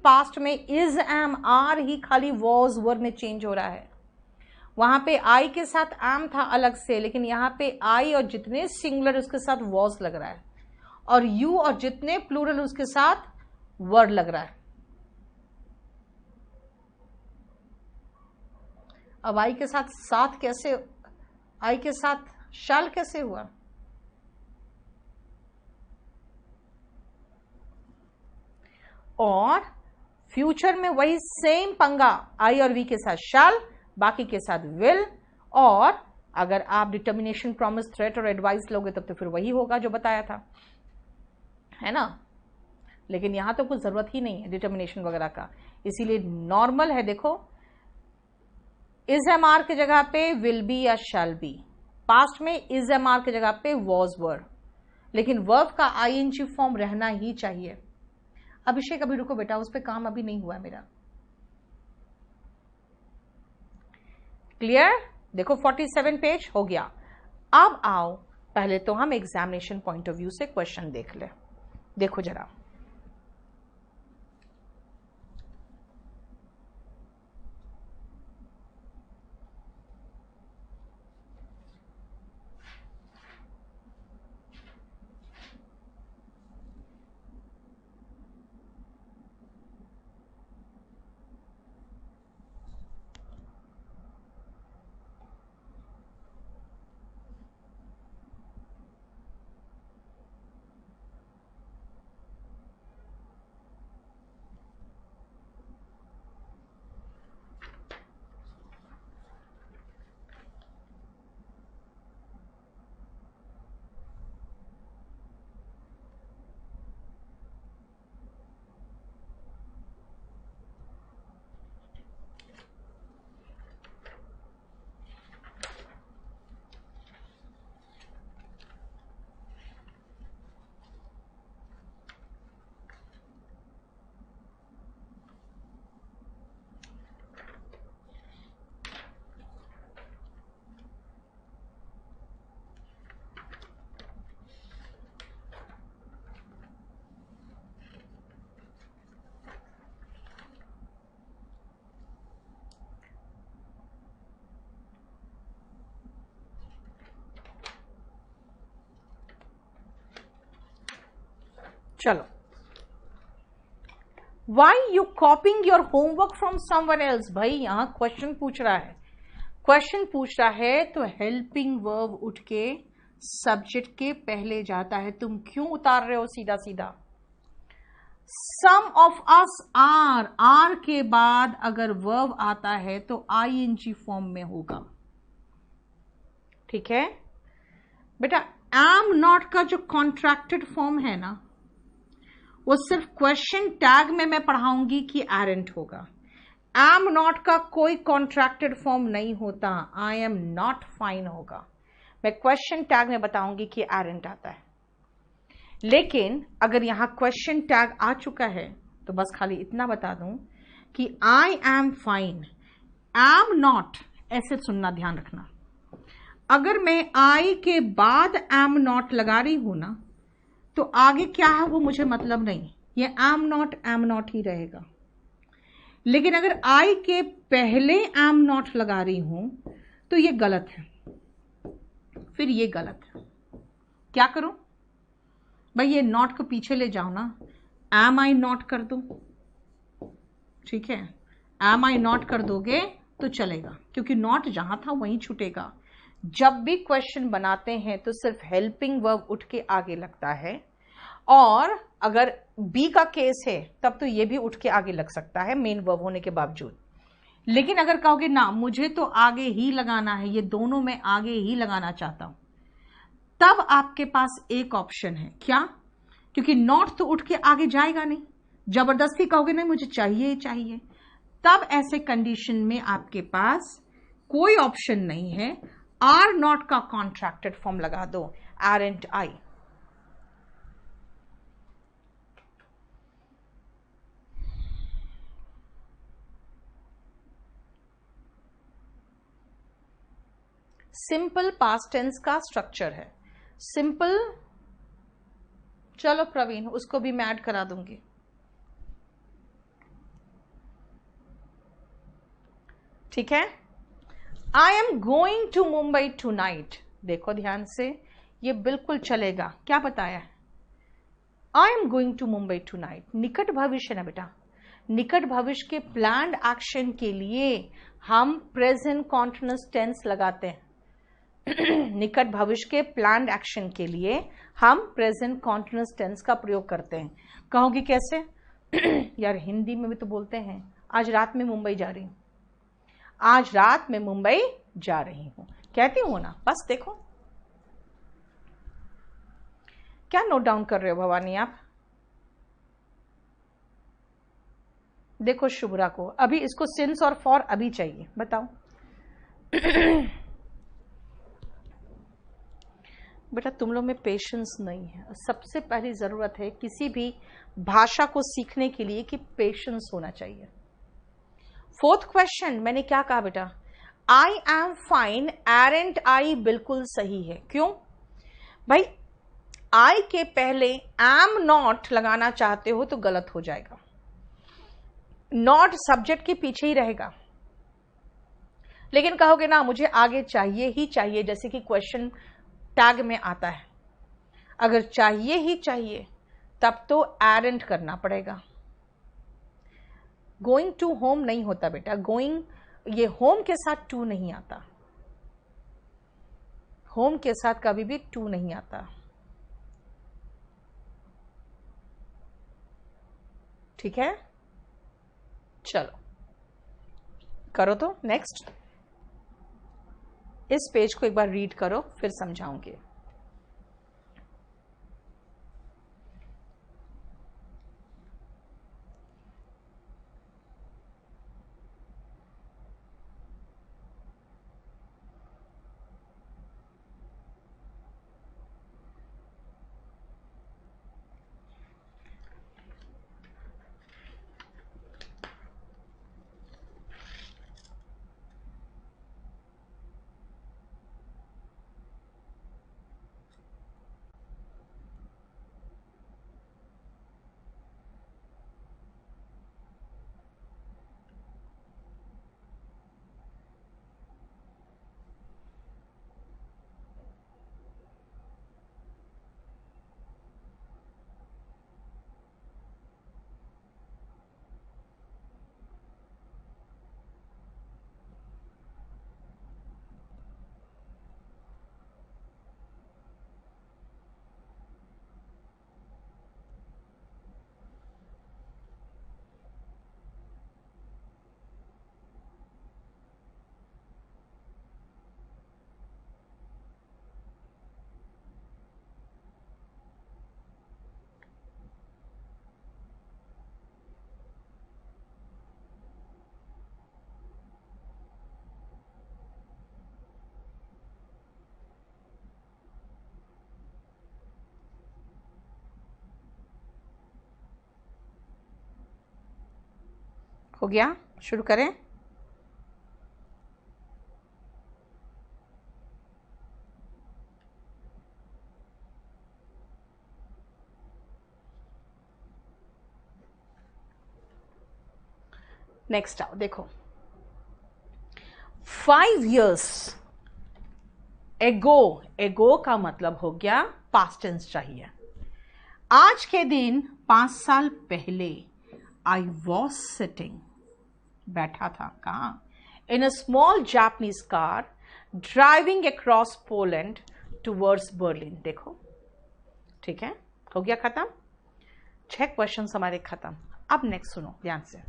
Past में is, M, are ही खाली was were में चेंज हो रहा है। वहां पे आई के साथ एम था अलग से, लेकिन यहां पे आई और जितने सिंगुलर उसके साथ वॉज लग रहा है, और यू और जितने प्लूरल उसके साथ वर्ड लग रहा है। अब आई के साथ कैसे, आई के साथ शाल कैसे हुआ? और फ्यूचर में वही सेम पंगा, आई और वी के साथ शाल, बाकी के साथ विल, और अगर आप डिटर्मिनेशन, प्रॉमिस, थ्रेट और एडवाइस लोगे तब तो फिर वही होगा जो बताया था, है ना। लेकिन यहां तो कुछ जरूरत ही नहीं है डिटर्मिनेशन वगैरह का, इसीलिए नॉर्मल है। देखो, इज एम आर की जगह पे विल बी या शैल बी, पास्ट में इज एम आर की जगह पे वॉज वर, लेकिन वर्ब का आईएनजी फॉर्म रहना ही चाहिए। अभिषेक अभी रुको बेटा, उस पर काम अभी नहीं हुआ मेरा। क्लियर? देखो 47 पेज हो गया। अब आओ पहले तो हम एग्जामिनेशन पॉइंट ऑफ व्यू से क्वेश्चन देख ले। देखो जरा, चलो, why you कॉपिंग your homework from someone else. भाई यहां क्वेश्चन पूछ रहा है, क्वेश्चन पूछ रहा है तो हेल्पिंग वर्ब उठ के सब्जेक्ट के पहले जाता है, तुम क्यों उतार रहे हो सीधा सीधा? सम ऑफ अस आर, आर के बाद अगर वर्ब आता है तो आईएनजी फॉर्म में होगा, ठीक है बेटा। एम नॉट का जो कॉन्ट्रैक्टेड फॉर्म है ना, वो सिर्फ क्वेश्चन टैग में मैं पढ़ाऊंगी कि एरेंट होगा। एम नॉट का कोई कॉन्ट्रैक्टेड फॉर्म नहीं होता, आई एम नॉट फाइन होगा। मैं क्वेश्चन टैग में बताऊंगी कि एरेंट आता है। लेकिन अगर यहां क्वेश्चन टैग आ चुका है तो बस खाली इतना बता दूं कि I am fine, am not, ऐसे सुनना, ध्यान रखना। अगर मैं आई के बाद एम नॉट लगा रही हूं ना, तो आगे क्या है वो मुझे मतलब नहीं, ये एम नॉट ही रहेगा। लेकिन अगर आई के पहले एम नॉट लगा रही हूं तो ये गलत है, फिर ये गलत है। क्या करूं भाई? ये नॉट को पीछे ले जाओ ना, एम आई नॉट कर दो, ठीक है। एम आई नॉट कर दोगे तो चलेगा, क्योंकि नॉट जहां था वहीं छूटेगा। जब भी क्वेश्चन बनाते हैं तो सिर्फ हेल्पिंग वर्ब उठ के आगे लगता है, और अगर बी का केस है तब तो ये भी उठ के आगे लग सकता है मेन वर्ब होने के बावजूद। लेकिन अगर कहोगे ना मुझे तो आगे ही लगाना है, ये दोनों मैं आगे ही लगाना चाहता हूं, तब आपके पास एक ऑप्शन है। क्या? क्योंकि नॉट तो उठ के आगे जाएगा नहीं, जबरदस्ती कहोगे नहीं मुझे चाहिए चाहिए, तब ऐसे कंडीशन में आपके पास कोई ऑप्शन नहीं है, आर नॉट का कॉन्ट्रैक्टेड फॉर्म लगा दो, एरेंट आई। सिंपल पास्ट टेंस का स्ट्रक्चर है सिंपल। चलो प्रवीण, उसको भी मैं ऐड करा दूंगी। ठीक है। I am going to Mumbai tonight, देखो ध्यान से, ये बिल्कुल चलेगा। क्या बताया? I am going to Mumbai tonight, निकट भविष्य ना बेटा। निकट भविष्य के प्लान्ड एक्शन के लिए हम प्रेजेंट कॉन्टिन्यूअस टेंस लगाते हैं। निकट भविष्य के प्लान्ड एक्शन के लिए हम प्रेजेंट कॉन्टिन्यूअस टेंस का प्रयोग करते हैं। कहोगी कैसे? यार हिंदी में भी तो बोलते हैं, आज रात में मुंबई जा रही हूं, आज रात में मुंबई जा रही हूं, कहती हूं ना। बस देखो, क्या नोट डाउन कर रहे हो भवानी आप? देखो शुभ्रा को अभी इसको सिंस और फॉर अभी चाहिए, बताओ। बेटा तुम लोग में पेशेंस नहीं है। सबसे पहली जरूरत है किसी भी भाषा को सीखने के लिए कि पेशेंस होना चाहिए। फोर्थ क्वेश्चन मैंने क्या कहा बेटा? आई एम फाइन, एरेंट आई बिल्कुल सही है। क्यों भाई? आई के पहले एम नॉट लगाना चाहते हो तो गलत हो जाएगा। नॉट सब्जेक्ट के पीछे ही रहेगा, लेकिन कहोगे ना मुझे आगे चाहिए ही चाहिए, जैसे कि क्वेश्चन टैग में आता है, अगर चाहिए ही चाहिए तब तो एरेंट करना पड़ेगा। गोइंग टू होम नहीं होता बेटा, गोइंग ये होम के साथ टू नहीं आता, होम के साथ कभी भी टू नहीं आता। ठीक है, चलो करो तो नेक्स्ट। इस पेज को एक बार रीड करो फिर समझाऊंगी। हो गया? शुरू करें? नेक्स्ट आओ, देखो 5 years एगो, एगो का मतलब हो गया पास्ट टेंस चाहिए। आज के दिन 5 साल पहले आई वॉज सिटिंग, बैठा था कहां? In a small Japanese car driving across Poland towards Berlin. देखो ठीक है, हो गया खत्म। 6 क्वेश्चन हमारे खत्म। अब नेक्स्ट सुनो ध्यान से।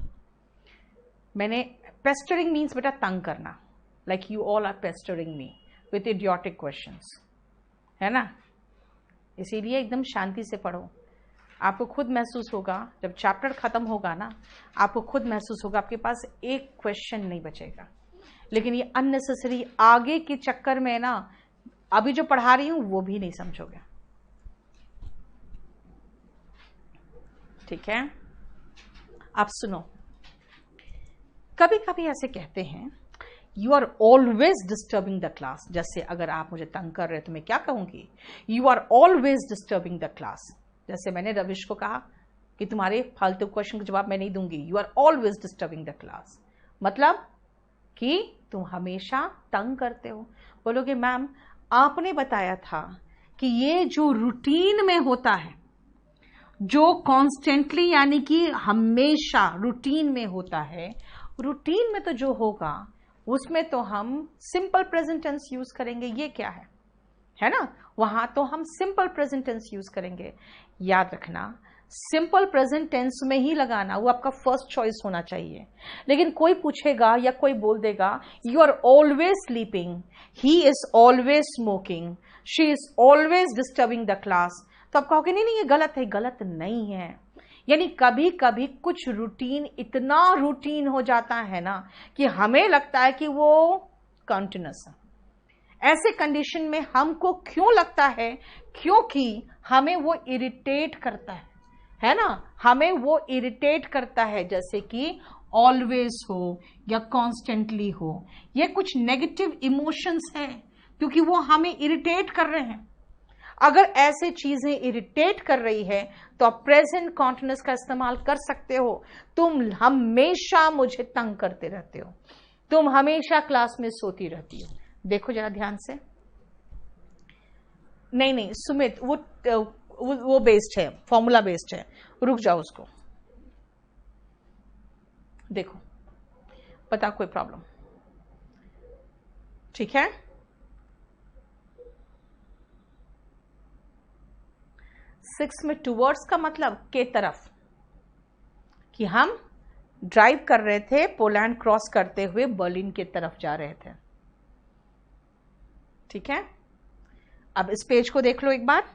मैंने पेस्टरिंग मीन्स बेटा तंग करना, like you all are pestering me with idiotic questions, है ना? इसीलिए एकदम शांति से पढ़ो। आपको खुद महसूस होगा जब चैप्टर खत्म होगा ना, आपको खुद महसूस होगा आपके पास एक क्वेश्चन नहीं बचेगा। लेकिन ये अननेसेसरी आगे के चक्कर में ना, अभी जो पढ़ा रही हूं वो भी नहीं समझोगे। ठीक है, आप सुनो। कभी कभी ऐसे कहते हैं you are always disturbing the class. जैसे अगर आप मुझे तंग कर रहे हो तो मैं क्या कहूंगी? You are always disturbing the class. जैसे मैंने रविश को कहा कि तुम्हारे फालतू क्वेश्चन का जवाब मैं नहीं दूंगी, you are always disturbing the class. मतलब कि तुम हमेशा तंग करते हो। बोलोगे मैम आपने बताया था कि ये जो रूटीन में होता है, जो कॉन्स्टेंटली यानी कि हमेशा रूटीन में होता है, रूटीन में तो जो होगा उसमें तो हम सिंपल प्रेजेंट टेंस यूज करेंगे। ये क्या है ना, वहां तो हम सिंपल प्रेजेंट टेंस यूज करेंगे। याद रखना सिंपल प्रेजेंट टेंस में ही लगाना, वो आपका फर्स्ट चॉइस होना चाहिए। लेकिन कोई पूछेगा या कोई बोल देगा you are always sleeping, he is always smoking, she is always disturbing the class, तो आप कहोगे नहीं नहीं ये गलत है। गलत नहीं है। यानी कभी कभी कुछ रूटीन इतना रूटीन हो जाता है ना कि हमें लगता है कि वो कंटिन्यूअस है। ऐसे कंडीशन में हमको क्यों लगता है, क्योंकि हमें वो इरिटेट करता है ना, हमें वो इरिटेट करता है, जैसे कि ऑलवेज हो या कॉन्स्टेंटली हो। ये कुछ नेगेटिव इमोशंस हैं क्योंकि वो हमें इरिटेट कर रहे हैं। अगर ऐसे चीजें इरिटेट कर रही है तो आप प्रेजेंट कॉन्टिन्यूअस का इस्तेमाल कर सकते हो। तुम हमेशा मुझे तंग करते रहते हो, तुम हमेशा क्लास में सोती रहती हो। देखो जरा ध्यान से। नहीं नहीं सुमित, वो बेस्ड है, फॉर्मूला बेस्ड है, रुक जाओ उसको देखो, पता कोई प्रॉब्लम। ठीक है, सिक्स में टूवर्ड्स का मतलब के तरफ, कि हम ड्राइव कर रहे थे, पोलैंड क्रॉस करते हुए बर्लिन के तरफ जा रहे थे। ठीक है, अब इस पेज को देख लो एक बार।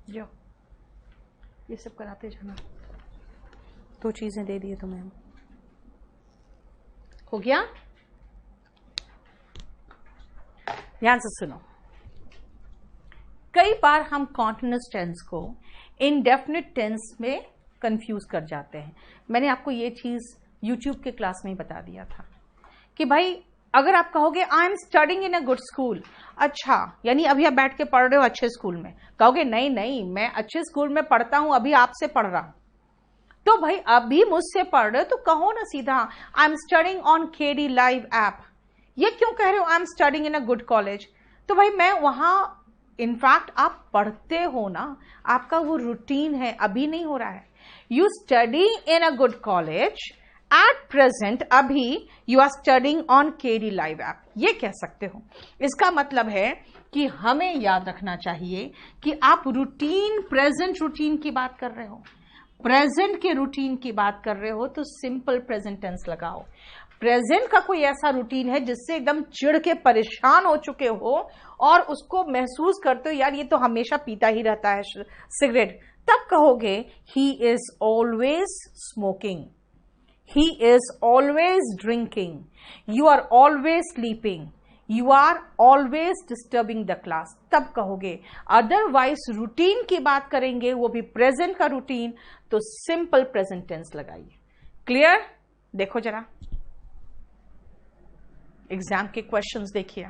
जो ये सब कराते जाना, दो चीजें दे दिए तुम्हें हम। हो गया? ध्यान से सुनो। कई बार हम कॉन्टिन्यूअस टेंस को इंडेफिनिट टेंस में कंफ्यूज कर जाते हैं। मैंने आपको ये चीज YouTube के क्लास में ही बता दिया था कि भाई अगर आप कहोगे I am studying in a good school, अच्छा यानी अभी आप बैठ के पढ़ रहे हो अच्छे स्कूल में, कहोगे नहीं नहीं मैं अच्छे स्कूल में पढ़ता हूं, अभी आपसे पढ़ रहा हूं, तो भाई अभी मुझसे पढ़ रहे हो तो कहो ना सीधा I am studying on KD live app. ये क्यों कह रहे हो I am studying in a good college? तो भाई मैं वहां, इनफैक्ट आप पढ़ते हो ना, आपका वो रूटीन है, अभी नहीं हो रहा है। You study in a good college at present, अभी you are studying on KD live app, ये कह सकते हो। इसका मतलब है कि हमें याद रखना चाहिए कि आप रूटीन, प्रेजेंट रूटीन की बात कर रहे हो, प्रेजेंट के रूटीन की बात कर रहे हो तो सिंपल प्रेजेंट टेंस लगाओ। प्रेजेंट का कोई ऐसा रूटीन है जिससे एकदम चिढ़ के परेशान हो चुके हो और उसको महसूस करते हो यार ये तो हमेशा पीता ही रहता है सिगरेट, तब कहोगे ही is always smoking, he is always drinking, you are always sleeping, you are always disturbing the class, तब कहोगे। अदरवाइज रूटीन की बात करेंगे, वो भी प्रेजेंट का रूटीन, तो सिंपल प्रेजेंट टेंस लगाइए। क्लियर? देखो जरा एग्जाम के क्वेश्चंस देखिए।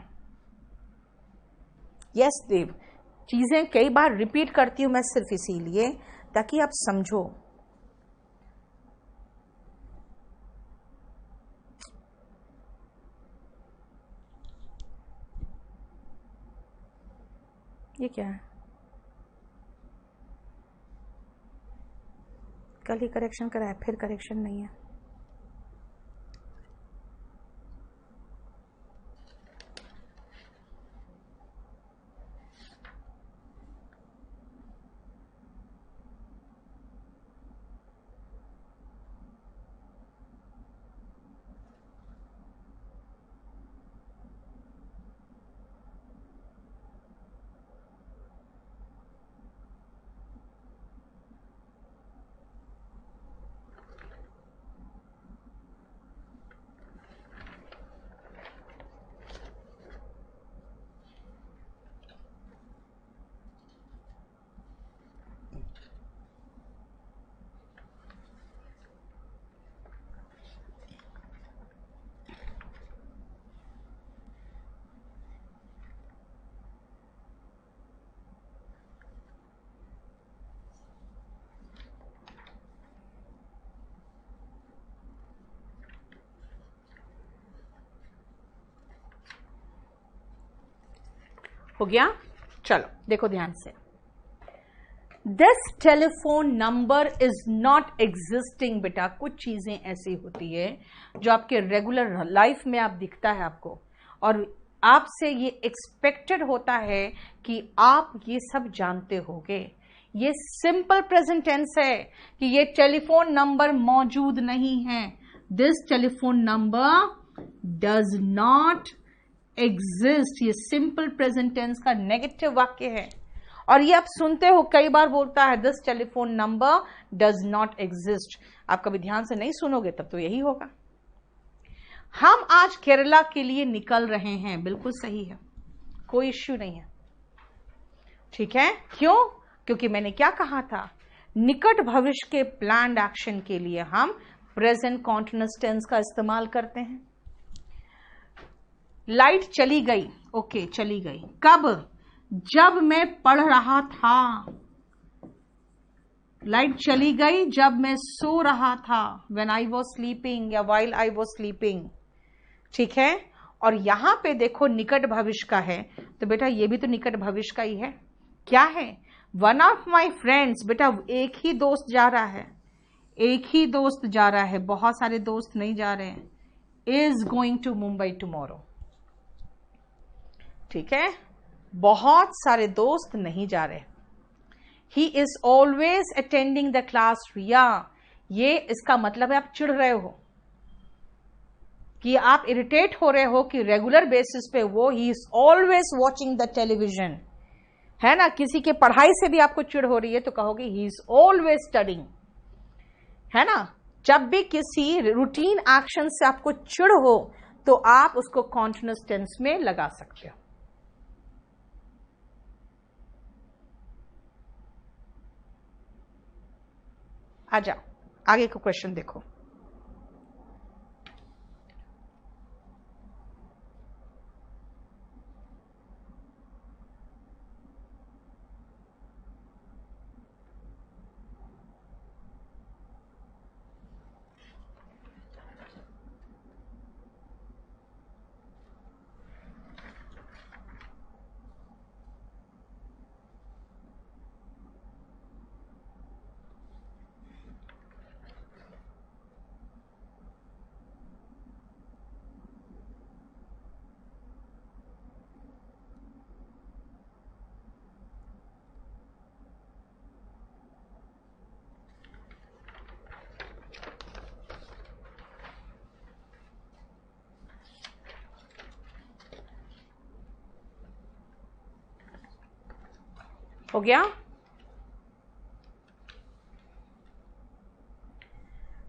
यस देव, चीजें कई बार रिपीट करती हूं मैं सिर्फ इसीलिए ताकि आप समझो। ये क्या है? कल ही करेक्शन कराया, फिर करेक्शन नहीं है। हो गया? चलो देखो ध्यान से। This telephone number is not existing. बेटा कुछ चीजें ऐसी होती है जो आपके रेगुलर लाइफ में आप दिखता है आपको, और आपसे ये एक्सपेक्टेड होता है कि आप ये सब जानते होगे। ये सिंपल प्रेजेंट टेंस है कि ये टेलीफोन नंबर मौजूद नहीं है। This telephone number does not exist. ये सिंपल प्रेजेंट टेंस का नेगेटिव वाक्य है, और ये आप सुनते हो कई बार बोलता है this telephone number does not exist. आप कभी ध्यान से नहीं सुनोगे तब तो यही होगा। हम आज केरला के लिए निकल रहे हैं, बिल्कुल सही है, कोई इश्यू नहीं है, ठीक है। क्यों? क्योंकि मैंने क्या कहा था, निकट भविष्य के प्लान्ड एक्शन के लिए हम प्रेजेंट कॉन्टिन्यूअस टेंस का इस्तेमाल करते हैं। लाइट चली गई, ओके चली गई। कब? जब मैं पढ़ रहा था। लाइट चली गई जब मैं सो रहा था, व्हेन आई वॉज स्लीपिंग या वाइल आई वॉज स्लीपिंग, ठीक है। और यहां पे देखो निकट भविष्य का है, तो बेटा ये भी तो निकट भविष्य का ही है। क्या है? One of my friends. बेटा एक ही दोस्त जा रहा है, एक ही दोस्त जा रहा है, बहुत सारे दोस्त नहीं जा रहे हैं। Is going to Mumbai tomorrow, ठीक है, बहुत सारे दोस्त नहीं जा रहे। He is always attending the class Riya. ये इसका मतलब है आप चिढ़ रहे हो, कि आप इरिटेट हो रहे हो कि रेगुलर बेसिस पे वो ही is always watching the television, है ना। किसी के पढ़ाई से भी आपको चिढ़ हो रही है तो कहोगे ही इज ऑलवेज स्टडिंग, है ना। जब भी किसी रूटीन एक्शन से आपको चिढ़ हो तो आप उसको कॉन्टिन्यूअस टेंस में लगा सकते हो। आ जाओ आगे का क्वेश्चन देखो। हो गया?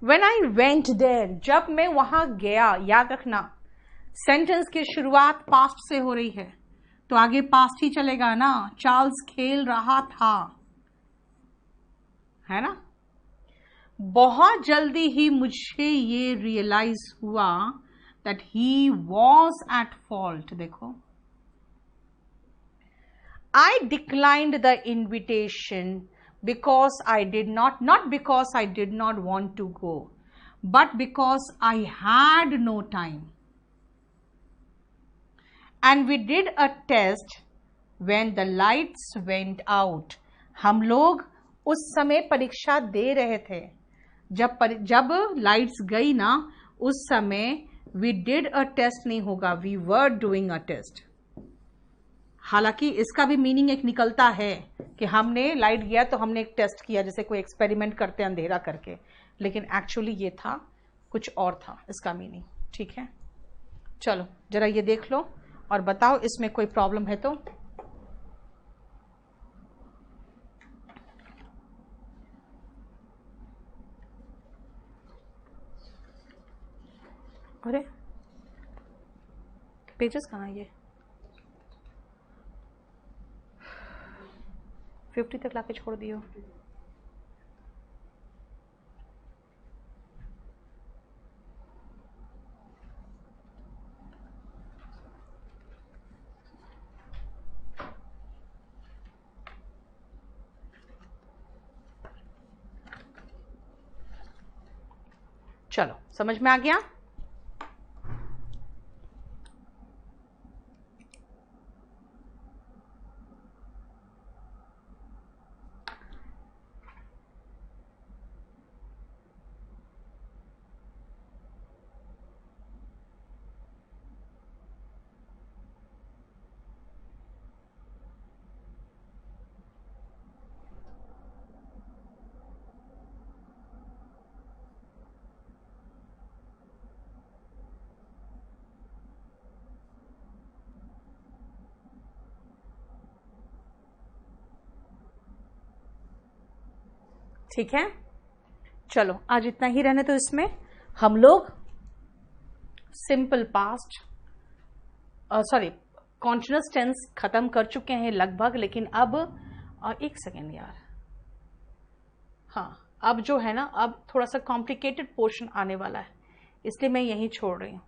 When I went there, जब मैं वहां गया, याद रखना सेंटेंस की शुरुआत पास्ट से हो रही है तो आगे पास्ट ही चलेगा ना। चार्ल्स खेल रहा था, है ना। बहुत जल्दी ही मुझे ये रियलाइज हुआ that he was at fault. देखो, I declined the invitation because I did not because I did not want to go, but because I had no time. And we did a test when the lights went out. हम लोग उस समय परीक्षा दे रहे थे. जब lights गई ना उस समय we did a test नहीं होगा, we were doing a test. हालांकि इसका भी मीनिंग एक निकलता है कि हमने लाइट गया तो हमने एक टेस्ट किया, जैसे कोई एक्सपेरिमेंट करते हैं अंधेरा करके, लेकिन एक्चुअली ये था कुछ और था इसका मीनिंग. ठीक है, चलो जरा ये देख लो और बताओ इसमें कोई प्रॉब्लम है तो. अरे पेजेस कहाँ है ये? 50 तक लाके छोड़ दियो. चलो समझ में आ गया. ठीक है, चलो आज इतना ही रहने तो. इसमें हम लोग सिंपल पास्ट कॉन्टिन्यूअस टेंस खत्म कर चुके हैं लगभग, लेकिन अब एक सेकेंड यार, हाँ अब जो है ना, अब थोड़ा सा कॉम्प्लिकेटेड पोर्शन आने वाला है, इसलिए मैं यहीं छोड़ रही हूँ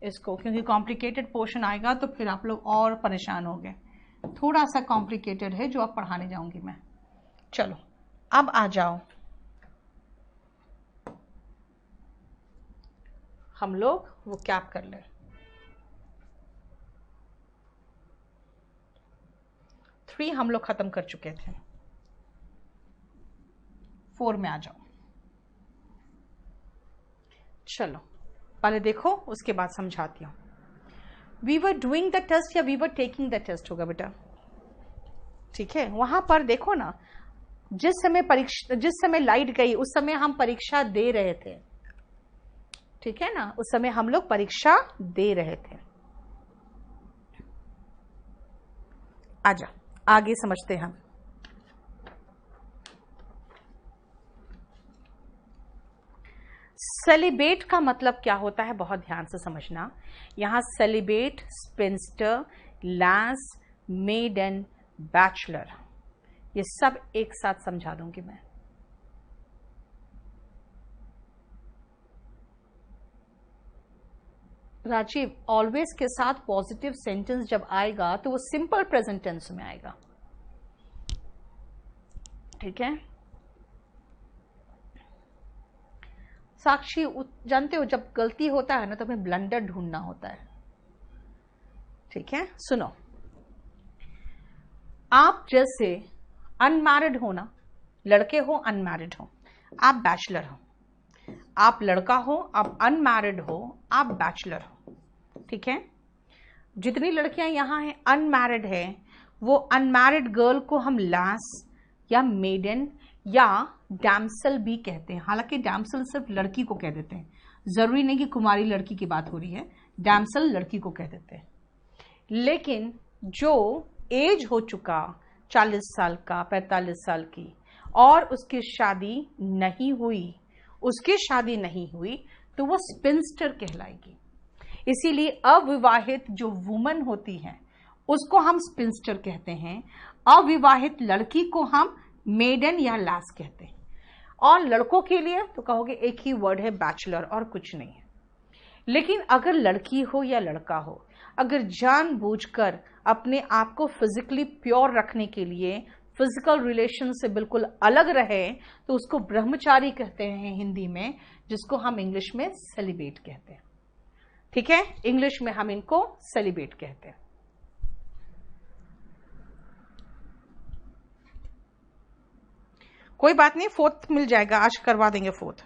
इसको, क्योंकि कॉम्प्लिकेटेड पोर्शन आएगा तो फिर आप लोग और परेशान हो गए. थोड़ा सा कॉम्प्लिकेटेड है जो आप पढ़ाने जाऊंगी मैं. चलो अब आ जाओ, हम लोग वो क्या कर ले. 3 हम लोग खत्म कर चुके थे. 4 में आ जाओ. चलो पहले देखो, उसके बाद समझाती हूं. We were doing the test या we were taking the test होगा बेटा. ठीक है, वहां पर देखो ना, जिस समय लाइट गई उस समय हम परीक्षा दे रहे थे. ठीक है ना, उस समय हम लोग परीक्षा दे रहे थे. आजा आगे समझते हैं हम. सेलिब्रेट का मतलब क्या होता है, बहुत ध्यान से समझना. यहां सेलिब्रेट, स्पिंस्टर, लास, मेडन, बैचलर, ये सब एक साथ समझा दूंगी मैं. राजीव, ऑलवेज के साथ पॉजिटिव सेंटेंस जब आएगा तो वो सिंपल प्रेजेंट टेंस में आएगा. ठीक है, साक्षी जानते हो जब गलती होता है ना तो हमें ब्लंडर ढूंढना होता है. ठीक है, सुनो, आप जैसे अनमैरिड हो ना, लड़के हो अनमैरिड हो, आप बैचलर हो. आप लड़का हो, आप अनमैरिड हो, आप बैचलर हो. ठीक है, जितनी लड़कियां यहां हैं अनमैरिड है, वो अनमैरिड गर्ल को हम लास या मेडन या डैमसल भी कहते हैं. हालांकि डैमसल सिर्फ लड़की को कह देते हैं, जरूरी नहीं कि कुमारी लड़की की बात हो रही है. डैमसल लड़की को कह देते हैं. लेकिन जो एज हो चुका 40 साल का, 45 साल की, और उसकी शादी नहीं हुई तो वो स्पिंस्टर कहलाएगी. इसीलिए अविवाहित जो वुमन होती है उसको हम स्पिंस्टर कहते हैं. अविवाहित लड़की को हम मेडन या लास कहते हैं. और लड़कों के लिए तो कहोगे एक ही वर्ड है, बैचलर, और कुछ नहीं है. लेकिन अगर लड़की हो या लड़का हो, अगर जानबूझकर अपने आप को फिजिकली प्योर रखने के लिए फिजिकल रिलेशन से बिल्कुल अलग रहे तो उसको ब्रह्मचारी कहते हैं हिंदी में, जिसको हम इंग्लिश में सेलिब्रेट कहते हैं. ठीक है, इंग्लिश में हम इनको सेलिब्रेट कहते हैं. कोई बात नहीं, फोर्थ मिल जाएगा, आज करवा देंगे फोर्थ।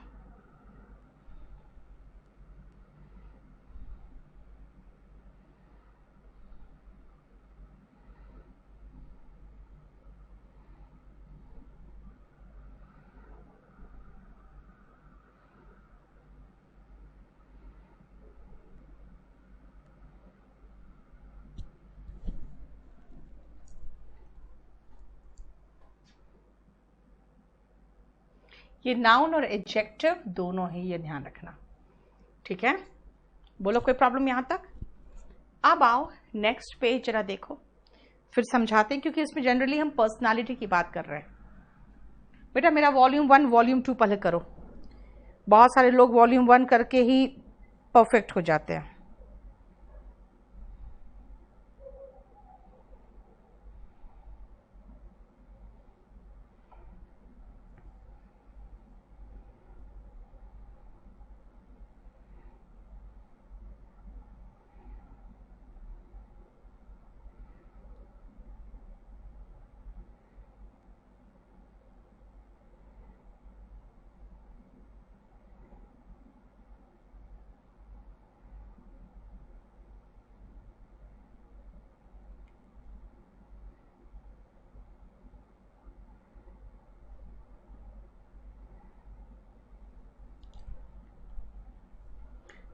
ये नाउन और एडजेक्टिव दोनों है, ये ध्यान रखना, ठीक है। बोलो कोई प्रॉब्लम यहां तक? अब आओ नेक्स्ट पेज जरा देखो, फिर समझाते हैं, क्योंकि इसमें जनरली हम पर्सनालिटी की बात कर रहे हैं। बेटा मेरा वॉल्यूम 1 वॉल्यूम 2 पहले करो, बहुत सारे लोग वॉल्यूम 1 करके ही परफेक्ट हो जाते हैं।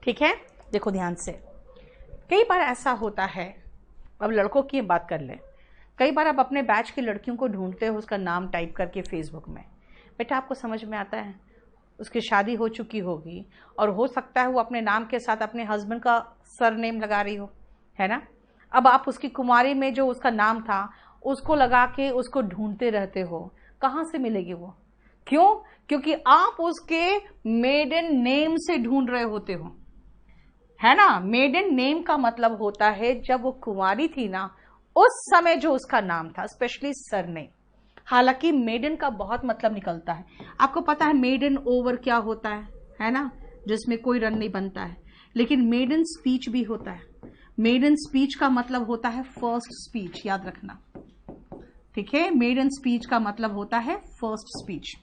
ठीक है, देखो ध्यान से। कई बार ऐसा होता है, अब लड़कों की बात कर लें, कई बार आप अपने बैच की लड़कियों को ढूंढते हो उसका नाम टाइप करके फेसबुक में, बेटा आपको समझ में आता है उसकी शादी हो चुकी होगी, और हो सकता है वो अपने नाम के साथ अपने हस्बैंड का सरनेम लगा रही हो, है ना। अब आप उसकी कुमारी में जो उसका नाम था उसको लगा के उसको ढूंढते रहते हो, कहाँ से मिलेगी वो? क्यों? क्योंकि आप उसके मेडन नेम से ढूंढ रहे होते हो, है ना। मेडन नेम का मतलब होता है जब वो कुंवारी थी ना, उस समय जो उसका नाम था, स्पेशली सरनेम। हालांकि मेडन का बहुत मतलब निकलता है, आपको पता है मेडन ओवर क्या होता है ना, जिसमें कोई रन नहीं बनता है। लेकिन मेडन स्पीच भी होता है। मेडन स्पीच का मतलब होता है फर्स्ट स्पीच, याद रखना, ठीक है। मेडन स्पीच का मतलब होता है फर्स्ट स्पीच।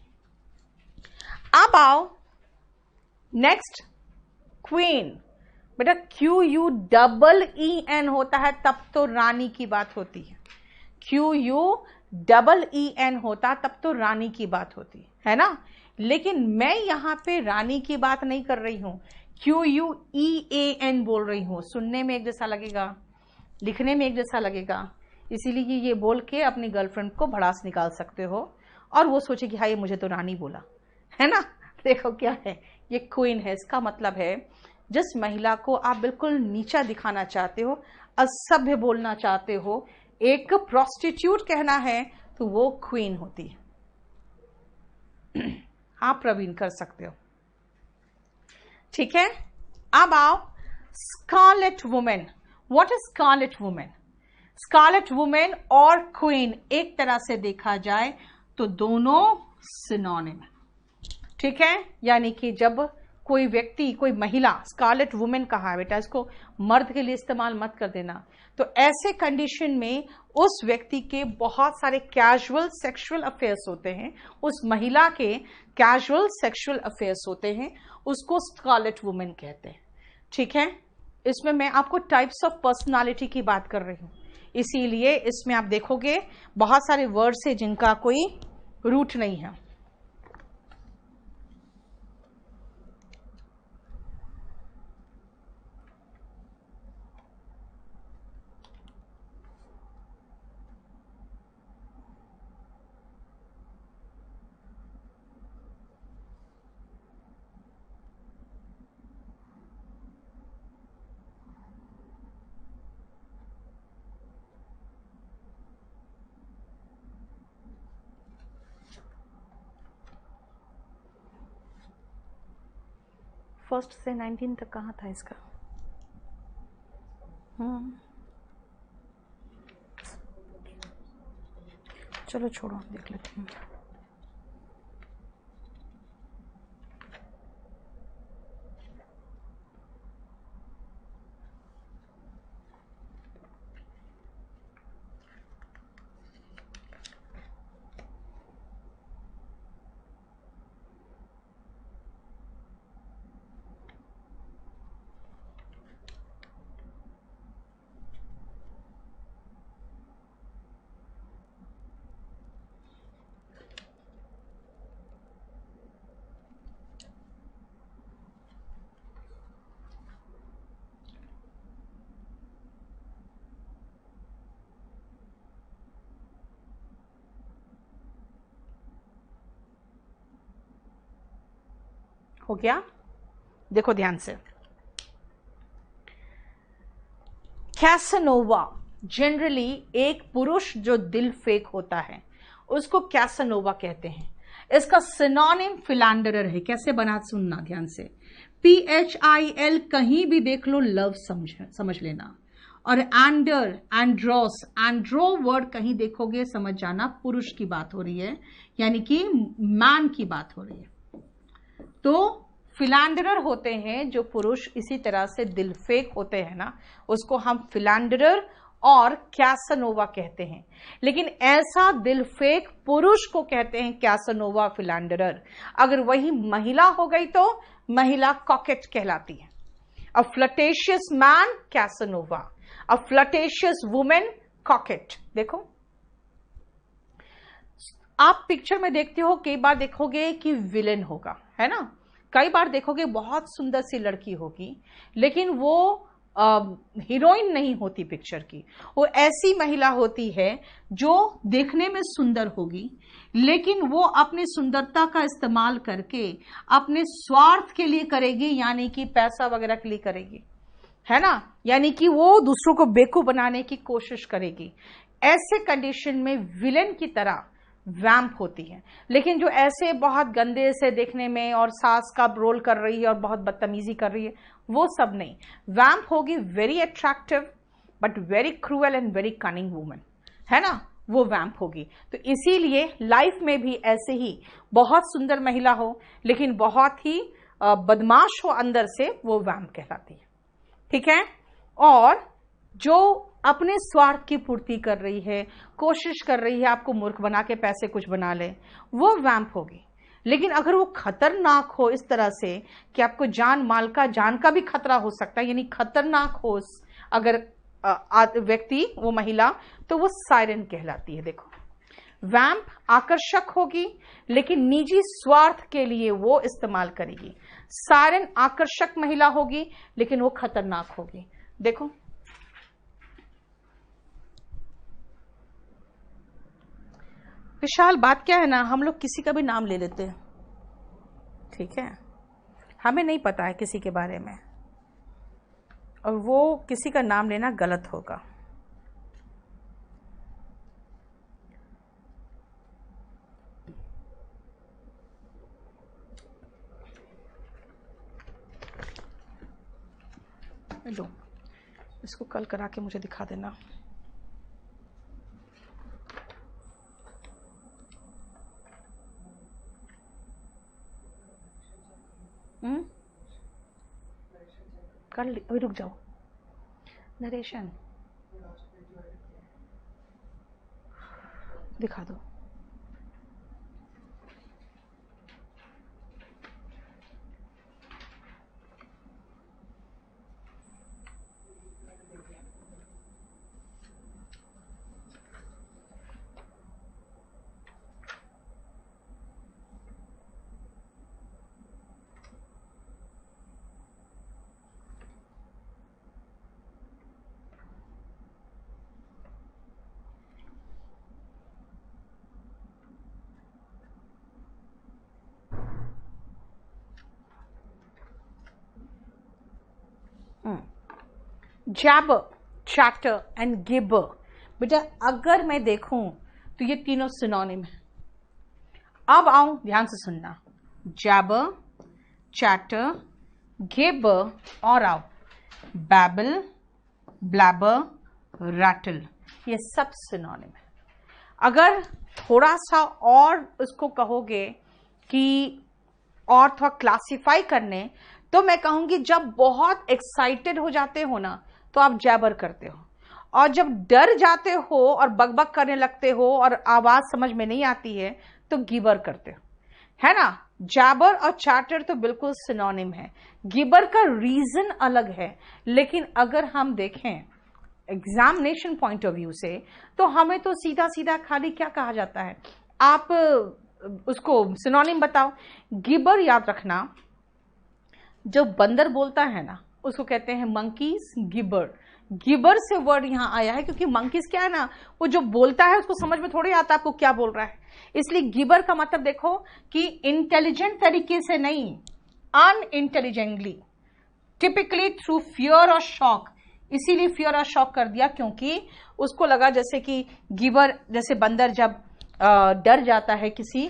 अब आओ नेक्स्ट, क्वीन। बेटा QUEEN होता है तब तो रानी की बात होती है। QUEEN होता तब तो रानी की बात होती है ना। लेकिन मैं यहां पे रानी की बात नहीं कर रही हूं, QUEAN बोल रही हूं। सुनने में एक जैसा लगेगा, लिखने में एक जैसा लगेगा, इसीलिए ये बोल के अपनी गर्लफ्रेंड को भड़ास निकाल सकते हो और वो सोचे कि हाँ ये मुझे तो रानी बोला, है ना। देखो क्या है, ये क्वीन है। इसका मतलब है जिस महिला को आप बिल्कुल नीचा दिखाना चाहते हो, असभ्य बोलना चाहते हो, एक प्रोस्टिट्यूट कहना है, तो वो क्वीन होती है। आप प्रवीण कर सकते हो, ठीक है। अब आओ scarlet women. What is scarlet women? स्कारलेट वुमेन और क्वीन एक तरह से देखा जाए तो दोनों सिनोनिम, ठीक है। यानी कि जब कोई व्यक्ति, कोई महिला, स्कारलेट वुमेन कहा है बेटा, इसको मर्द के लिए इस्तेमाल मत कर देना। तो ऐसे कंडीशन में उस व्यक्ति के बहुत सारे कैजुअल सेक्सुअल अफेयर्स होते हैं, उस महिला के कैजुअल सेक्सुअल अफेयर्स होते हैं, उसको स्कारलेट वुमेन कहते हैं, ठीक है। इसमें मैं आपको टाइप्स ऑफ पर्सनालिटी की बात कर रही हूं, इसीलिए इसमें आप देखोगे बहुत सारे वर्ड्स है जिनका कोई रूट नहीं है। फर्स्ट से 19 तक कहाँ था इसका? चलो छोड़ो, देख लेते हैं। हो गया? देखो ध्यान से, कैसानोवा जनरली एक पुरुष जो दिल फेक होता है उसको कैसानोवा कहते हैं। इसका सिनोनिम फिलैंडरर है। कैसे बना, सुनना ध्यान से, PHIL कहीं भी देख लो लव समझ लेना, और एंडर, एंड्रोस, एंड्रो वर्ड कहीं देखोगे समझ जाना पुरुष की बात हो रही है, यानी कि मैन की बात हो रही है। तो फिलैंडरर होते हैं जो पुरुष इसी तरह से दिल फेक होते हैं ना, उसको हम फिलैंडरर और कैसानोवा कहते हैं। लेकिन ऐसा दिल फेक पुरुष को कहते हैं कैसानोवा फिलैंडरर। अगर वही महिला हो गई तो महिला कॉकेट कहलाती है। अ फ्लटेशियस मैन कैसानोवा, अ फ्लटेशियस वुमेन कॉकेट। देखो आप पिक्चर में देखते हो, कई बार देखोगे कि विलेन होगा, है ना, कई बार देखोगे बहुत सुंदर सी लड़की होगी लेकिन वो हीरोइन नहीं होती पिक्चर की। वो ऐसी महिला होती है जो देखने में सुंदर होगी लेकिन वो अपनी सुंदरता का इस्तेमाल करके अपने स्वार्थ के लिए करेगी, यानी कि पैसा वगैरह के लिए करेगी, है ना, यानी कि वो दूसरों को बेवकूफ बनाने की कोशिश करेगी। ऐसे कंडीशन में विलेन की तरह वैम्प होती है। लेकिन जो ऐसे बहुत गंदे से देखने में और सास का रोल कर रही है और बहुत बदतमीजी कर रही है, वो सब नहीं। वैम्प होगी very attractive but very cruel and very cunning woman, है ना, वो वैम्प होगी। तो इसीलिए लाइफ में भी ऐसे ही बहुत सुंदर महिला हो लेकिन बहुत ही बदमाश हो अंदर से, वो वैम्प कहलाती है। ठीक है। और जो अपने स्वार्थ की पूर्ति कर रही है, कोशिश कर रही है आपको मूर्ख बना के पैसे कुछ बना ले, वो वैम्प होगी। लेकिन अगर वो खतरनाक हो इस तरह से कि आपको जान माल का, जान का भी खतरा हो सकता है, यानी खतरनाक हो अगर व्यक्ति, वो महिला, तो वो सायरन कहलाती है। देखो वैम्प आकर्षक होगी लेकिन निजी स्वार्थ के लिए वो इस्तेमाल करेगी। सायरन आकर्षक महिला होगी लेकिन वो खतरनाक होगी। देखो विशाल बात क्या है ना, हम लोग किसी का भी नाम ले लेते हैं, ठीक है, हमें नहीं पता है किसी के बारे में, और वो किसी का नाम लेना गलत होगा। लो इसको कल करा के मुझे दिखा देना। कर अभी रुक जाओ, नरेशन दिखा दो। Jabber, chatter and gibber. बेटा अगर मैं देखूं तो ये तीनों सिनोनिम है। अब आऊं, ध्यान से सुनना, जैबर, चैटर, गिबर, और आओ बैबल, ब्लैबर, रैटल, ये सब सिनोनिम है। अगर थोड़ा सा और उसको कहोगे कि और थोड़ा क्लासिफाई करने, तो मैं कहूंगी जब बहुत एक्साइटेड हो जाते हो ना तो आप जैबर करते हो, और जब डर जाते हो और बकबक करने लगते हो और आवाज समझ में नहीं आती है तो गिबर करते हो, है ना। जैबर और चैटर तो बिल्कुल सिनोनिम है। गिबर का रीजन अलग है, लेकिन अगर हम देखें एग्जामिनेशन पॉइंट ऑफ व्यू से तो हमें तो सीधा सीधा खाली क्या कहा जाता है, आप उसको सिनोनिम बताओ। गिबर याद रखना, जो बंदर बोलता है ना उसको कहते हैं मंकीज, गिबर। गिबर से वर्ड यहां आया है क्योंकि मंकीज क्या है ना, वो जो बोलता है उसको समझ में थोड़ी आता आपको क्या बोल रहा है, इसलिए गिबर का मतलब देखो कि इंटेलिजेंट तरीके से नहीं, अनइंटेलिजेंटली, टिपिकली थ्रू फियर और शॉक। इसीलिए फियर और शॉक कर दिया क्योंकि उसको लगा जैसे कि गिवर, जैसे बंदर जब डर जाता है किसी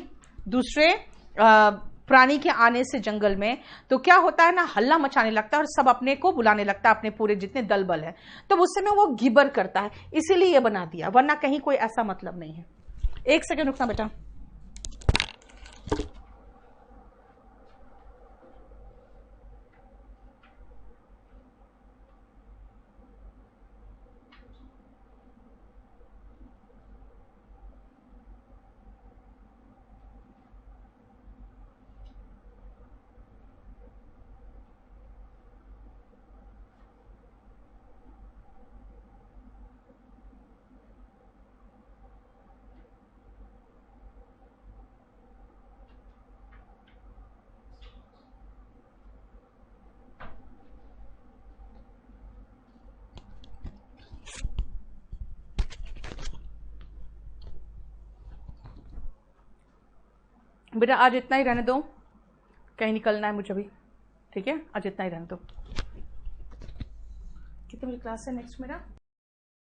दूसरे प्राणी के आने से जंगल में, तो क्या होता है ना, हल्ला मचाने लगता है और सब अपने को बुलाने लगता है, अपने पूरे जितने दल बल है, तो उस समय वो गिबर करता है, इसीलिए ये बना दिया, वरना कहीं कोई ऐसा मतलब नहीं है। एक सेकंड रुकना बेटा। बेटा आज इतना ही रहने दो, कहीं निकलना है मुझे भी, ठीक है? आज इतना ही रहने दो। कितने बजे क्लास है नेक्स्ट मेरा?